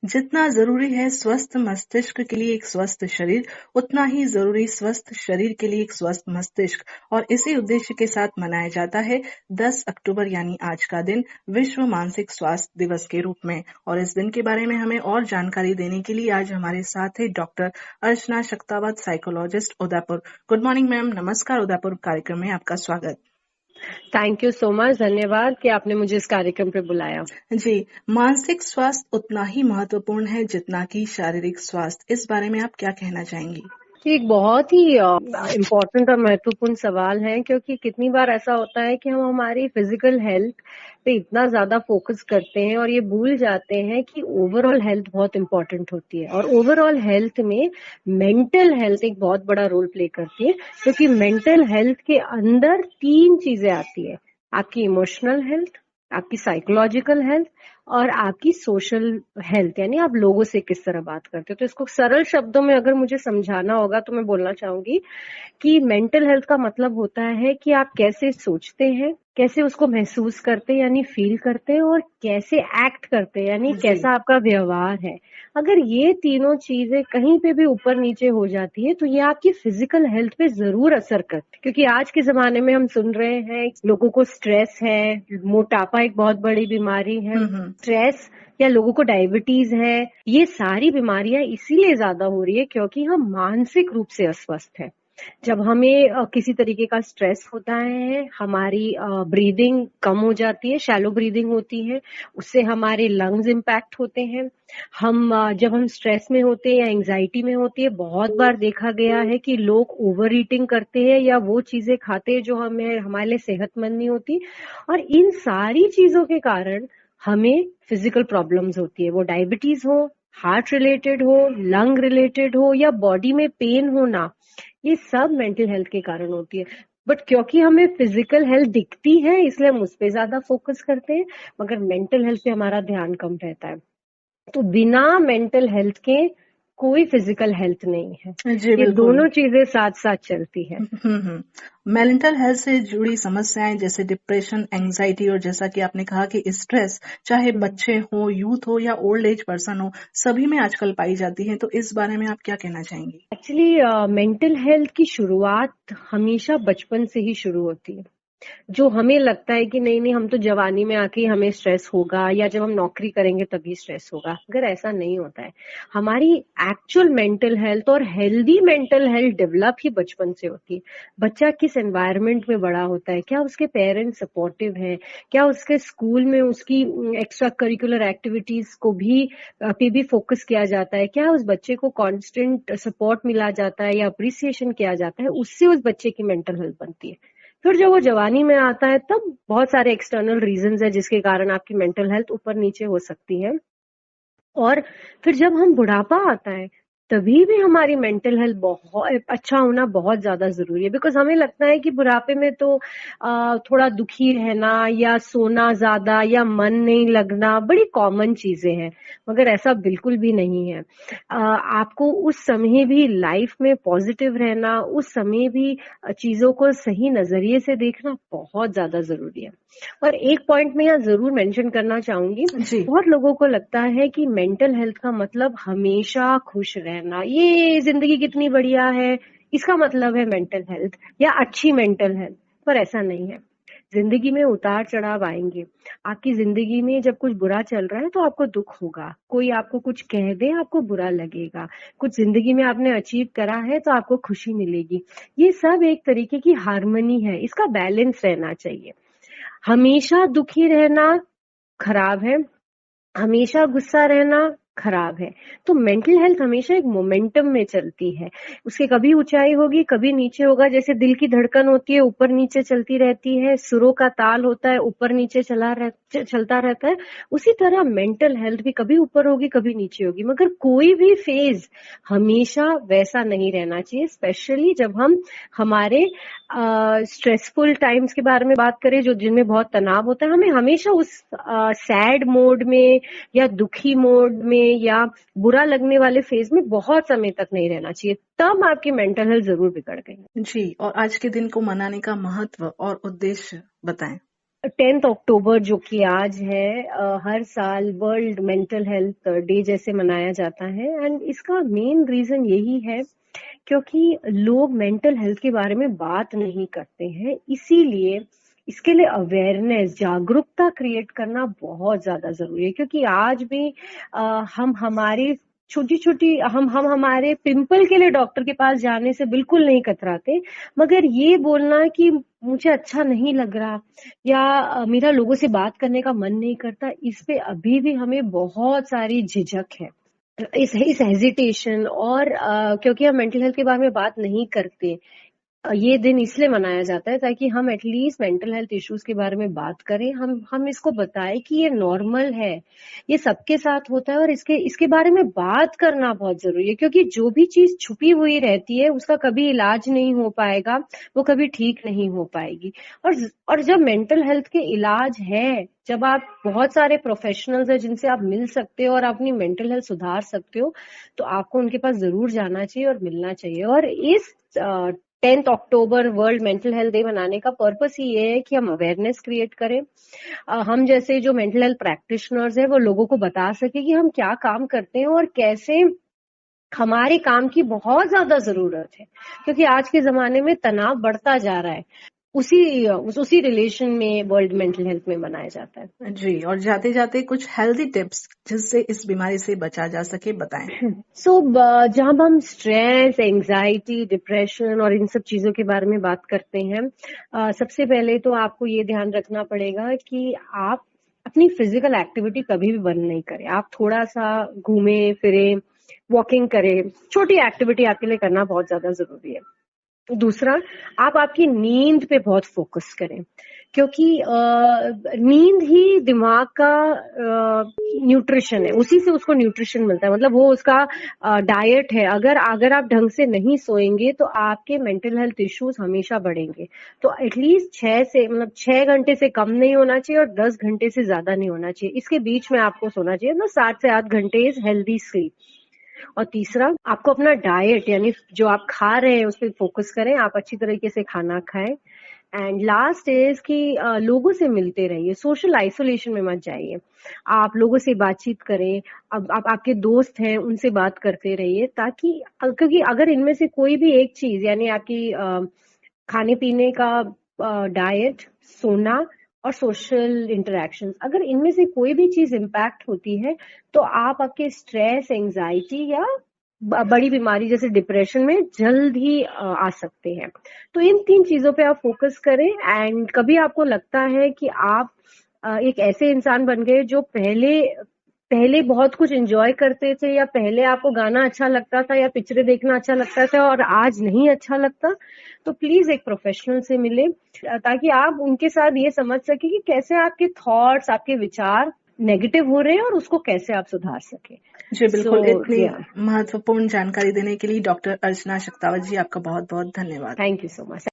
जितना जरूरी है स्वस्थ मस्तिष्क के लिए एक स्वस्थ शरीर, उतना ही जरूरी स्वस्थ शरीर के लिए एक स्वस्थ मस्तिष्क। और इसी उद्देश्य के साथ मनाया जाता है 10 अक्टूबर यानी आज का दिन विश्व मानसिक स्वास्थ्य दिवस के रूप में। और इस दिन के बारे में हमें और जानकारी देने के लिए आज हमारे साथ है doctor Archana Shaktawat, psychologist, Udaipur. Good morning ma'am. नमस्कार। उदयपुर कार्यक्रम में आपका स्वागत। Thank you so much. धन्यवाद कि आपने मुझे इस कार्यक्रम पे बुलाया। जी, मानसिक स्वास्थ्य उतना ही महत्वपूर्ण है जितना कि शारीरिक स्वास्थ्य। इस बारे में आप क्या कहना चाहेंगी? ये एक बहुत ही इम्पोर्टेंट और महत्वपूर्ण सवाल है, क्योंकि कितनी बार ऐसा होता है कि हम हमारी फिजिकल हेल्थ पे इतना ज्यादा फोकस करते हैं और ये भूल जाते हैं कि ओवरऑल हेल्थ बहुत इम्पोर्टेंट होती है। और ओवरऑल हेल्थ में मेंटल हेल्थ एक बहुत बड़ा रोल प्ले करती है, क्योंकि मेंटल हेल्थ के अंदर 3 चीजें आती है। आपकी इमोशनल हेल्थ, आपकी साइकोलॉजिकल हेल्थ और आपकी सोशल हेल्थ, यानी आप लोगों से किस तरह बात करते हो। तो इसको सरल शब्दों में अगर मुझे समझाना होगा तो मैं बोलना चाहूंगी कि मेंटल हेल्थ का मतलब होता है कि आप कैसे सोचते हैं, कैसे उसको महसूस करते हैं यानी फील करते हैं, और कैसे एक्ट करते हैं यानी जी। कैसा आपका व्यवहार है। अगर ये तीनों चीजें कहीं पे भी ऊपर नीचे हो जाती है तो ये आपकी फिजिकल हेल्थ पे जरूर असर करती है। क्योंकि आज के जमाने में हम सुन रहे हैं लोगों को स्ट्रेस है, मोटापा एक बहुत बड़ी बीमारी है, स्ट्रेस या लोगों को डायबिटीज है। ये सारी बीमारियां इसीलिए ज्यादा हो रही है क्योंकि हम मानसिक रूप से अस्वस्थ हैं। जब हमें किसी तरीके का स्ट्रेस होता है, हमारी ब्रीदिंग कम हो जाती है, शैलो ब्रीदिंग होती है, उससे हमारे लंग्स इम्पैक्ट होते हैं। जब हम स्ट्रेस में होते हैं या एंजाइटी में होते हैं, बहुत बार देखा गया है कि लोग ओवर ईटिंग करते हैं या वो चीजें खाते हैं जो हमारे लिए सेहतमंद नहीं होती। और इन सारी चीजों के कारण हमें फिजिकल प्रॉब्लम्स होती है, वो डायबिटीज हो, हार्ट रिलेटेड हो, लंग रिलेटेड हो या बॉडी में पेन होना, ये सब मेंटल हेल्थ के कारण होती है। बट क्योंकि हमें फिजिकल हेल्थ दिखती है इसलिए हम उस पर ज्यादा फोकस करते हैं, मगर मेंटल हेल्थ पे हमारा ध्यान कम रहता है। तो बिना मेंटल हेल्थ के कोई फिजिकल हेल्थ नहीं है। जी, ये बिल्कुल। दोनों चीजें साथ साथ चलती है। मेंटल हेल्थ से जुड़ी समस्याएं जैसे डिप्रेशन, एंजाइटी और जैसा कि आपने कहा कि स्ट्रेस, चाहे बच्चे हो, यूथ हो या ओल्ड एज पर्सन हो, सभी में आजकल पाई जाती है। तो इस बारे में आप क्या कहना चाहेंगी? एक्चुअली मेंटल हेल्थ की शुरुआत हमेशा बचपन से ही शुरू होती है। जो हमें लगता है कि नहीं नहीं हम तो जवानी में आके हमें स्ट्रेस होगा या जब हम नौकरी करेंगे तभी स्ट्रेस होगा, अगर ऐसा नहीं होता है। हमारी एक्चुअल मेंटल हेल्थ और हेल्दी मेंटल हेल्थ डेवलप ही बचपन से होती है। बच्चा किस एनवायरनमेंट में बड़ा होता है, क्या उसके पेरेंट्स सपोर्टिव हैं, क्या उसके स्कूल में उसकी एक्स्ट्रा करिकुलर एक्टिविटीज को भी पे भी फोकस किया जाता है, क्या उस बच्चे को कांस्टेंट सपोर्ट मिला जाता है या अप्रिसिएशन किया जाता है, उससे उस बच्चे की मेंटल हेल्थ बनती है। फिर जब वो जवानी में आता है तब बहुत सारे एक्सटर्नल रीजंस है जिसके कारण आपकी मेंटल हेल्थ ऊपर नीचे हो सकती है। और फिर जब हम बुढ़ापा आता है तभी भी हमारी मेंटल हेल्थ बहुत अच्छा होना बहुत ज्यादा जरूरी है। बिकॉज हमें लगता है कि बुढ़ापे में तो थोड़ा दुखी रहना या सोना ज्यादा या मन नहीं लगना बड़ी कॉमन चीजें हैं, मगर ऐसा बिल्कुल भी नहीं है। आपको उस समय भी लाइफ में पॉजिटिव रहना, उस समय भी चीजों को सही नजरिए से देखना बहुत ज्यादा जरूरी है। और एक पॉइंट में यहाँ जरूर मेंशन करना चाहूंगी, जी। बहुत लोगों को लगता है कि मेंटल हेल्थ का मतलब हमेशा खुश रहना, ये जिंदगी कितनी बढ़िया है, इसका मतलब है मेंटल हेल्थ या अच्छी मेंटल हेल्थ। पर ऐसा नहीं है। जिंदगी में उतार चढ़ाव आएंगे। आपकी जिंदगी में जब कुछ बुरा चल रहा है तो आपको दुख होगा, कोई आपको कुछ कह दे आपको बुरा लगेगा, कुछ जिंदगी में आपने अचीव करा है तो आपको खुशी मिलेगी। ये सब एक तरीके की हार्मनी है, इसका बैलेंस रहना चाहिए। हमेशा दुखी रहना खराब है, हमेशा गुस्सा रहना खराब है। तो मेंटल हेल्थ हमेशा एक मोमेंटम में चलती है, उसके कभी ऊंचाई होगी कभी नीचे होगा। जैसे दिल की धड़कन होती है ऊपर नीचे चलती रहती है, सुरों का ताल होता है ऊपर नीचे चलता रहता है, उसी तरह मेंटल हेल्थ भी कभी ऊपर होगी कभी नीचे होगी, मगर कोई भी फेज हमेशा वैसा नहीं रहना चाहिए। स्पेशली जब हम हमारे स्ट्रेसफुल टाइम्स के बारे में बात करें, जो जिनमें बहुत तनाव होता है, हमें हमेशा उस सैड मोड में या दुखी मोड में या बुरा लगने वाले फेज में बहुत समय तक नहीं रहना चाहिए, तब आपकी मेंटल हेल्थ जरूर बिगड़ गई। जी, और आज के दिन को मनाने का महत्व और उद्देश्य बताएं। 10 अक्टूबर जो कि आज है, हर साल वर्ल्ड मेंटल हेल्थ डे जैसे मनाया जाता है। एंड इसका मेन रीजन यही है क्योंकि लोग मेंटल हेल्थ के बारे में बात नहीं करते हैं, इसीलिए इसके लिए अवेयरनेस, जागरूकता क्रिएट करना बहुत ज्यादा जरूरी है। क्योंकि आज भी हम हमारी छोटी छोटी हम हमारे पिंपल के लिए डॉक्टर के पास जाने से बिल्कुल नहीं कतराते, मगर ये बोलना कि मुझे अच्छा नहीं लग रहा या मेरा लोगों से बात करने का मन नहीं करता, इस पे अभी भी हमें बहुत सारी झिझक है, इस हेजिटेशन। और क्योंकि हम मेंटल हेल्थ के बारे में बात नहीं करते, ये दिन इसलिए मनाया जाता है ताकि हम एटलीस्ट मेंटल हेल्थ इश्यूज के बारे में बात करें, हम इसको बताएं कि ये नॉर्मल है, ये सबके साथ होता है और इसके इसके बारे में बात करना बहुत जरूरी है। क्योंकि जो भी चीज छुपी हुई रहती है उसका कभी इलाज नहीं हो पाएगा, वो कभी ठीक नहीं हो पाएगी। और जब मेंटल हेल्थ के इलाज है, जब आप बहुत सारे प्रोफेशनल्स हैं जिनसे आप मिल सकते हो और अपनी मेंटल हेल्थ सुधार सकते हो, तो आपको उनके पास जरूर जाना चाहिए और मिलना चाहिए। और इस 10 October world mental health day मनाने का पर्पस ही ये है कि हम अवेयरनेस क्रिएट करें। हम जैसे जो मेंटल हेल्थ प्रैक्टिशनर्स हैं वो लोगों को बता सके कि हम क्या काम करते हैं और कैसे हमारे काम की बहुत ज्यादा जरूरत है। क्योंकि आज के जमाने में तनाव बढ़ता जा रहा है, उसी रिलेशन में वर्ल्ड मेंटल हेल्थ में मनाया जाता है। जी, और जाते जाते कुछ हेल्दी टिप्स जिससे इस बीमारी से बचा जा सके बताएं। जब हम स्ट्रेस, एंजाइटी, डिप्रेशन और इन सब चीजों के बारे में बात करते हैं, सबसे पहले तो आपको ये ध्यान रखना पड़ेगा कि आप अपनी फिजिकल एक्टिविटी कभी भी बंद नहीं करें। आप थोड़ा सा घूमे फिरे, वॉकिंग करें, छोटी एक्टिविटी आपके लिए करना बहुत ज्यादा जरूरी है। दूसरा, आप आपकी नींद पे बहुत फोकस करें, क्योंकि नींद ही दिमाग का न्यूट्रिशन है, उसी से उसको न्यूट्रिशन मिलता है, मतलब वो उसका डाइट है। अगर आप ढंग से नहीं सोएंगे तो आपके मेंटल हेल्थ इश्यूज हमेशा बढ़ेंगे। तो एटलीस्ट 6 घंटे से कम नहीं होना चाहिए और 10 घंटे से ज्यादा नहीं होना चाहिए, इसके बीच में आपको सोना चाहिए। मतलब 7 से 8 घंटे इज हेल्दी स्लीप। और तीसरा, आपको अपना डाइट यानी जो आप खा रहे हैं उस पर फोकस करें, आप अच्छी तरीके से खाना खाएं। एंड लास्ट इज कि लोगों से मिलते रहिए, सोशल आइसोलेशन में मत जाइए, आप लोगों से बातचीत करें। अब आप आपके दोस्त हैं उनसे बात करते रहिए, ताकि क्योंकि अगर इनमें से कोई भी एक चीज यानी आपकी खाने पीने का डाइट, सोना और सोशल इंटरेक्शंस, अगर इनमें से कोई भी चीज इम्पैक्ट होती है तो आप आपके स्ट्रेस, एंजाइटी या बड़ी बीमारी जैसे डिप्रेशन में जल्द ही आ सकते हैं। तो इन 3 चीजों पे आप फोकस करें। एंड कभी आपको लगता है कि आप एक ऐसे इंसान बन गए जो पहले बहुत कुछ एंजॉय करते थे, या पहले आपको गाना अच्छा लगता था या पिक्चरें देखना अच्छा लगता था और आज नहीं अच्छा लगता, तो प्लीज एक प्रोफेशनल से मिले, ताकि आप उनके साथ ये समझ सके कि कैसे आपके थॉट्स, आपके विचार नेगेटिव हो रहे हैं और उसको कैसे आप सुधार सके। जी बिल्कुल, इतनी yeah, महत्वपूर्ण जानकारी देने के लिए डॉक्टर अर्चना शक्तावत जी, आपका बहुत बहुत धन्यवाद। Thank you so much.